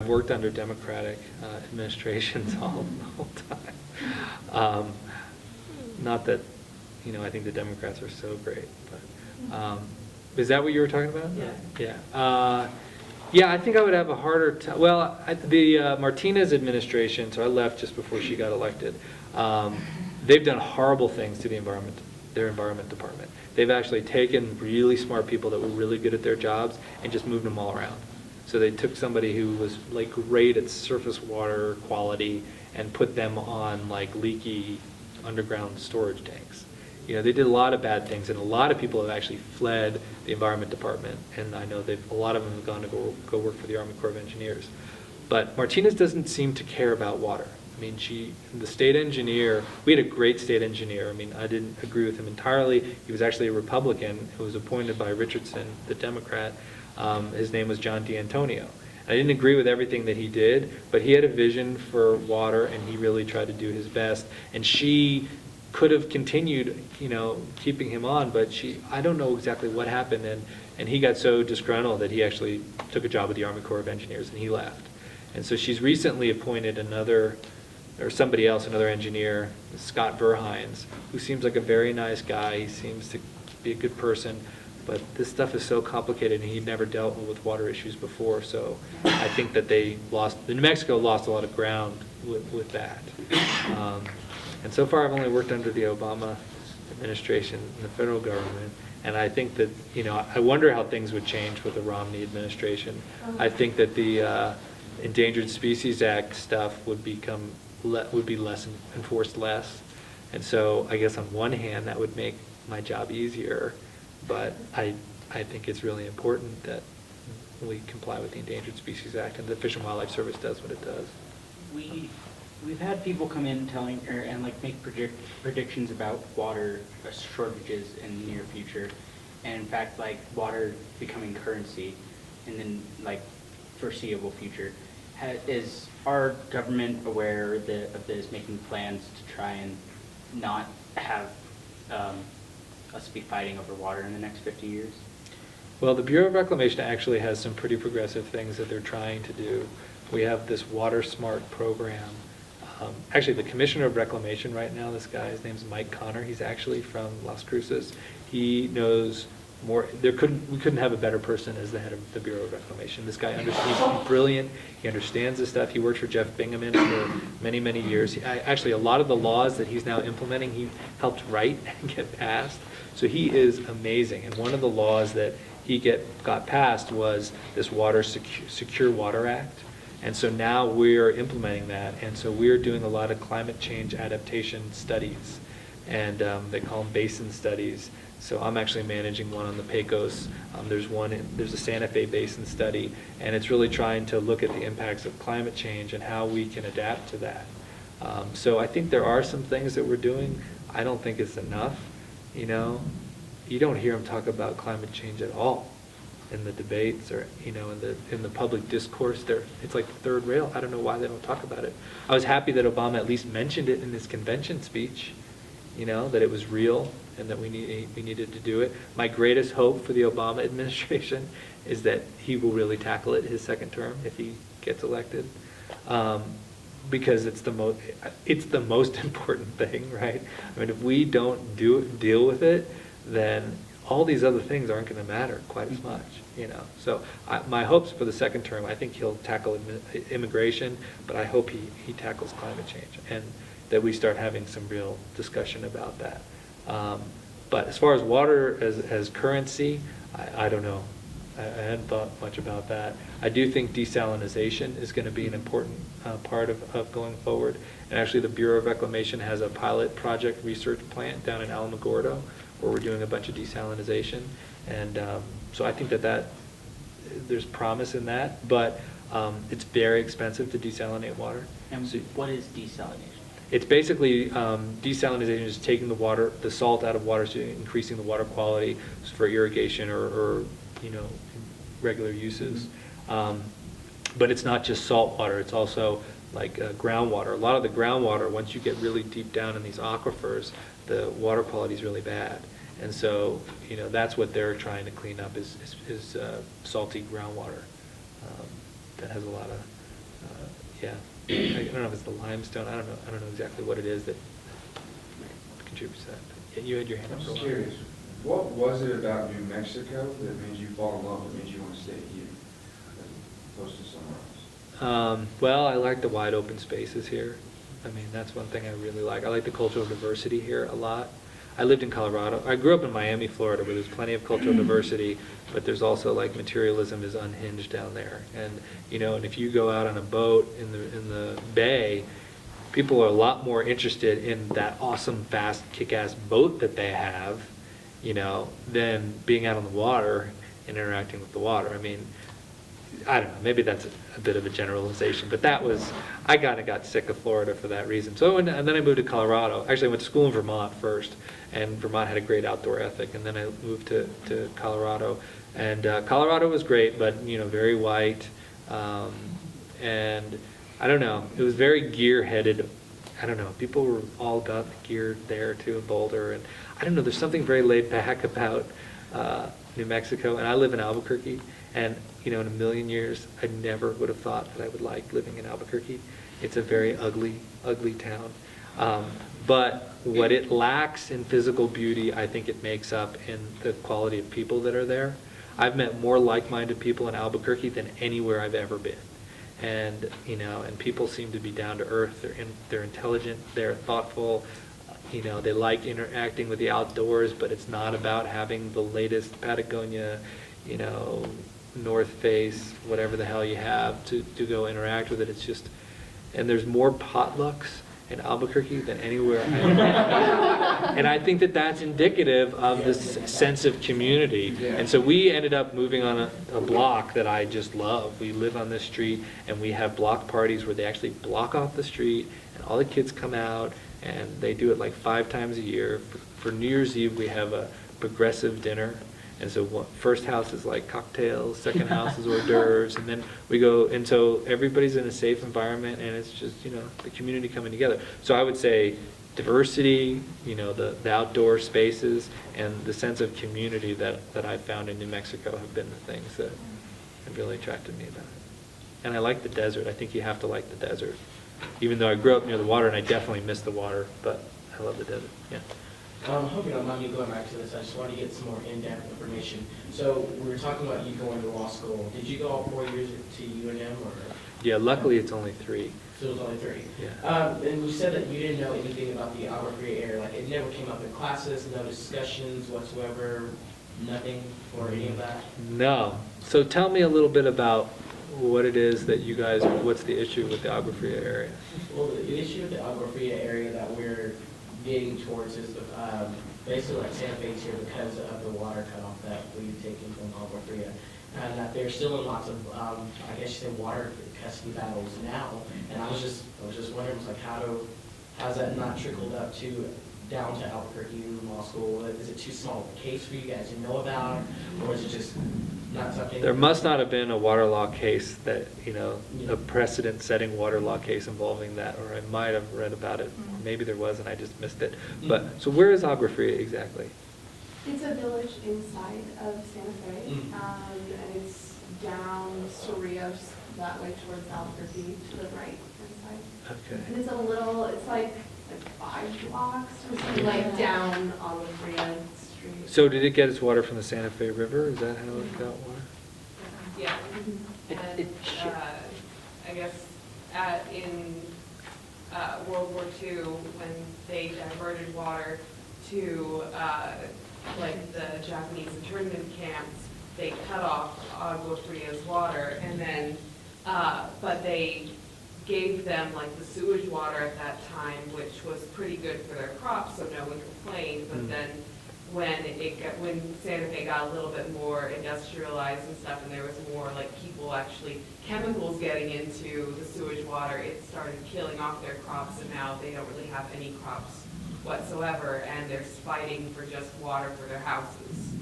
I've worked under Democratic administrations all the whole time. Not that, I think the Democrats are so great, but is that what you were talking about? Yeah. Yeah. Yeah, I think I would have a harder time. Well, the Martinez administration, so I left just before she got elected. They've done horrible things to their environment department. They've actually taken really smart people that were really good at their jobs and just moved them all around. So they took somebody who was like great at surface water quality and put them on like leaky underground storage tanks. They did a lot of bad things, and a lot of people have actually fled the environment department, and I know a lot of them have gone to go work for the Army Corps of Engineers. But Martinez doesn't seem to care about water. I mean, the state engineer, we had a great state engineer. I mean, I didn't agree with him entirely. He was actually a Republican who was appointed by Richardson, the Democrat. His name was John D'Antonio. I didn't agree with everything that he did, but he had a vision for water, and he really tried to do his best. And she could have continued, keeping him on, but I don't know exactly what happened, and he got so disgruntled that he actually took a job with the Army Corps of Engineers, and he left. And so she's recently appointed another engineer, Scott Verhines, who seems like a very nice guy. He seems to be a good person, but this stuff is so complicated, and he'd never dealt with water issues before, so I think that New Mexico lost a lot of ground with that. And so far I've only worked under the Obama administration and the federal government, and I think that, I wonder how things would change with the Romney administration. I think that the Endangered Species Act stuff would be enforced less, and so I guess on one hand that would make my job easier, but I think it's really important that we comply with the Endangered Species Act, and the Fish and Wildlife Service does what it does. We've had people come in and make predictions about water shortages in the near future, and in fact water becoming currency in the foreseeable future. Is our government aware of this, making plans to try and not have us be fighting over water in the next 50 years? Well, the Bureau of Reclamation actually has some pretty progressive things that they're trying to do. We have this Water Smart program. Actually, the Commissioner of Reclamation right now, this guy, his name's Mike Connor. He's actually from Las Cruces. He knows more. We couldn't have a better person as the head of the Bureau of Reclamation. This guy he's brilliant. He understands this stuff. He worked for Jeff Bingaman for many, many years. Actually, a lot of the laws that he's now implementing, he helped write and get passed. So he is amazing. And one of the laws that he got passed was this Secure Water Act. And so now we're implementing that, and so we're doing a lot of climate change adaptation studies, and they call them basin studies. So I'm actually managing one on the Pecos. There's a Santa Fe Basin study, and it's really trying to look at the impacts of climate change and how we can adapt to that. So I think there are some things that we're doing. I don't think it's enough. You don't hear them talk about climate change at all in the debates or in the public discourse. It's like the third rail. I don't know why they don't talk about it. I was happy that Obama at least mentioned it in his convention speech, that it was real and that we needed to do it. My greatest hope for the Obama administration is that he will really tackle it his second term if he gets elected, because it's the most important thing, right? I mean, if we don't deal with it, then all these other things aren't going to matter quite as much, So my hopes for the second term, I think he'll tackle immigration, but I hope he tackles climate change, and that we start having some real discussion about that. But as far as water as currency, I don't know. I hadn't thought much about that. I do think desalinization is going to be an important part of going forward. And actually the Bureau of Reclamation has a pilot project research plant down in Alamogordo where we're doing a bunch of desalinization. And so I think that there's promise in that, but it's very expensive to desalinate water. And so what is desalination? It's basically desalinization is taking the salt out of water, so increasing the water quality for irrigation or regular uses. But it's not just salt water, it's also like groundwater. A lot of the groundwater, once you get really deep down in these aquifers, the water quality is really bad. And so, that's what they're trying to clean up is salty groundwater that has a lot of Yeah, I don't know if it's the limestone, I don't know exactly what it is that contributes to that. But yeah, you had your hand I'm up for a just while. curious, what was it about New Mexico that made you fall in love, that made you want to stay here as opposed to somewhere else? Well, I like the wide open spaces here. I mean, that's one thing I really like. I like the cultural diversity here a lot. I lived in Colorado. I grew up in Miami, Florida, where there's plenty of cultural diversity, but there's also like materialism is unhinged down there. And and if you go out on a boat in the bay, people are a lot more interested in that awesome, fast, kick-ass boat that they have, than being out on the water and interacting with the water. I mean, I don't know, maybe that's a bit of a generalization, but I kind of got sick of Florida for that reason. And then I moved to Colorado. Actually, I went to school in Vermont first, and Vermont had a great outdoor ethic, and then I moved to Colorado. And Colorado was great, but, very white, and I don't know, it was very gear-headed. I don't know, people were all about the gear there too in Boulder, and I don't know, there's something very laid back about New Mexico, and I live in Albuquerque, and in a million years, I never would have thought that I would like living in Albuquerque. It's a very ugly, ugly town. But what it lacks in physical beauty, I think it makes up in the quality of people that are there. I've met more like-minded people in Albuquerque than anywhere I've ever been. And, and people seem to be down to earth. They're intelligent, they're thoughtful, they like interacting with the outdoors, but it's not about having the latest Patagonia, North Face, whatever the hell you have to go interact with it. It's just, and there's more potlucks in Albuquerque than anywhere I've been. And I think that that's indicative of this sense of community. And so we ended up moving on a block that I just love. We live on this street, and we have block parties where they actually block off the street, and all the kids come out, and they do it like 5 times a year. For New Year's Eve, we have a progressive dinner. And so first house is like cocktails, second house is hors d'oeuvres, and then we go, and so everybody's in a safe environment, and it's just, the community coming together. So I would say diversity, the outdoor spaces, and the sense of community that I've found in New Mexico have been the things that have really attracted me about it. And I like the desert. I think you have to like the desert. Even though I grew up near the water, and I definitely miss the water, but I love the desert, yeah. I hope you don't mind me going back to this. I just wanted to get some more in-depth information. So we were talking about you going to law school. Did you go all 4 years to UNM, or? Yeah, luckily it's only 3. So it was only 3. Yeah. And you said that you didn't know anything about the Agua Fria area. Like, it never came up in classes, no discussions whatsoever, nothing for any of that? No. So tell me a little bit about what it is that you guys, what's the issue with the Agua Fria area? Well, the issue with the Agua Fria area that we're getting towards is basically like Santa Fe's here because of the water cutoff that we've taken from Agua Fria. And that they're still in lots of, I guess you say, water custody battles now. And I was just wondering, like, how's that not trickled up down to Albuquerque law school? Is it too small a case for you guys to know about, or is it just not something? There must not have been a water law case that, a precedent-setting water law case involving that, or I might have read about it. Or maybe there was and I just missed it. But, so where is Agua Fria exactly? It's a village inside of Santa Fe, and it's down Cerrillos, that way towards Albuquerque, to the right inside. Okay. And it's like 5 blocks or something, like down Agua Fria Street. So did it get its water from the Santa Fe River? Is that how it got water? Yeah, and I guess in World War II, when they diverted water to like the Japanese internment camps, they cut off Agua Fria's water, and then but they gave them like the sewage water at that time, which was pretty good for their crops, so no one complained. But then when Santa Fe got a little bit more industrialized and stuff, and there was more like people actually chemicals getting into the sewage water, it started killing off their crops, and now they don't really have any crops whatsoever, and they're fighting for just water for their houses.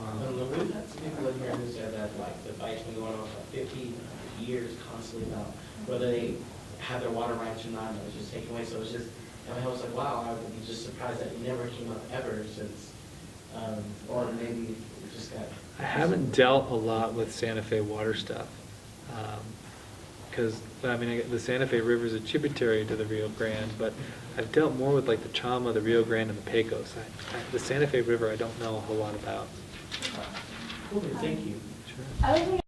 I don't know, we've had some people in here who said that like the fight's been going on for 50 years constantly about whether they have their water rights or not, and it was just taken away. So it was just, I was like, wow, I would be just surprised that it never came up ever since, or maybe it just got. I haven't dealt a lot with Santa Fe water stuff. because, I mean, the Santa Fe River is a tributary to the Rio Grande, but I've dealt more with like the Chama, the Rio Grande, and the Pecos. The Santa Fe River, I don't know a whole lot about. Cool, thank you. Sure. I was